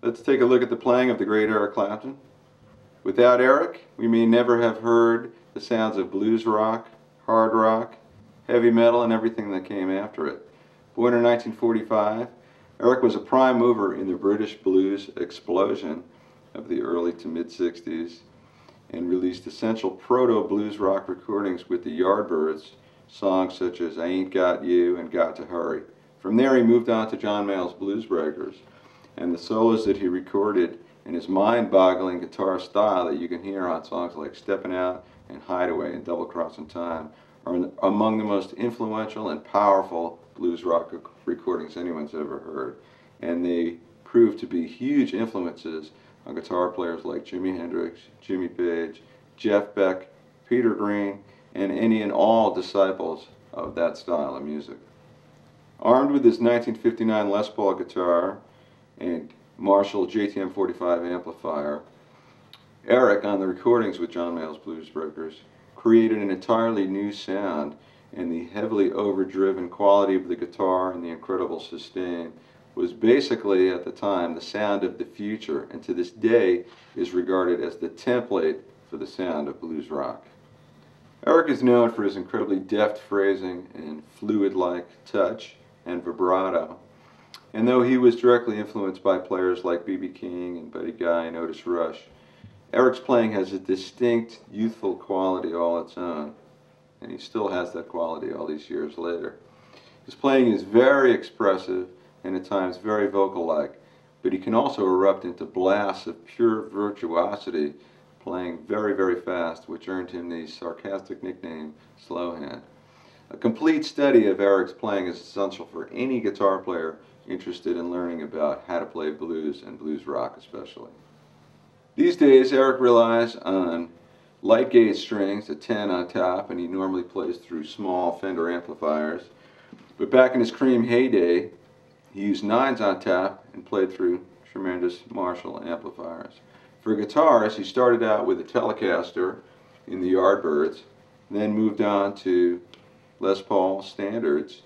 Let's take a look at the playing of the great Eric Clapton. Without Eric, we may never have heard the sounds of blues rock, hard rock, heavy metal, and everything that came after it. Born in 1945, Eric was a prime mover in the British blues explosion of the early to mid-60s and released essential proto-blues rock recordings with the Yardbirds, songs such as I Ain't Got You and Got to Hurry. From there he moved on to John Mayall's Blues Breakers, and the solos that he recorded in his mind-boggling guitar style that you can hear on songs like Steppin' Out and Hideaway and Double Crossin' Time are among the most influential and powerful blues rock recordings anyone's ever heard. And they proved to be huge influences on guitar players like Jimi Hendrix, Jimmy Page, Jeff Beck, Peter Green, and any and all disciples of that style of music. Armed with his 1959 Les Paul guitar and Marshall JTM 45 amplifier, Eric, on the recordings with John Mayall's Blues Breakers, created an entirely new sound, and the heavily overdriven quality of the guitar and the incredible sustain was basically, at the time, the sound of the future, and to this day is regarded as the template for the sound of blues rock. Eric is known for his incredibly deft phrasing and fluid-like touch and vibrato. And though he was directly influenced by players like B.B. King and Buddy Guy and Otis Rush, Eric's playing has a distinct, youthful quality all its own, and he still has that quality all these years later. His playing is very expressive and at times very vocal-like, but he can also erupt into blasts of pure virtuosity, playing very, very fast, which earned him the sarcastic nickname Slowhand. A complete study of Eric's playing is essential for any guitar player interested in learning about how to play blues and blues rock especially. These days, Eric relies on light gauge strings, a 10 on top, and he normally plays through small Fender amplifiers. But back in his Cream heyday, he used 9s on top and played through tremendous Marshall amplifiers. For guitars, he started out with a Telecaster in the Yardbirds, then moved on to Les Paul standards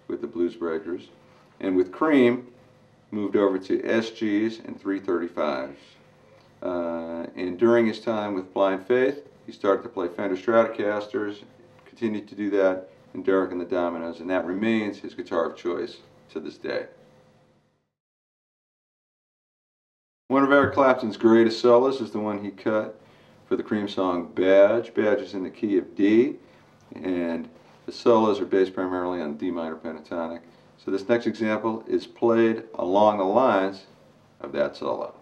with the Blues Breakers, and with Cream, moved over to SGs and 335s. And during his time with Blind Faith, he started to play Fender Stratocasters, continued to do that in Derek and the Dominoes, and that remains his guitar of choice to this day. One of Eric Clapton's greatest solos is the one he cut for the Cream song Badge. Badge is in the key of D, and the solos are based primarily on D minor pentatonic. So this next example is played along the lines of that solo.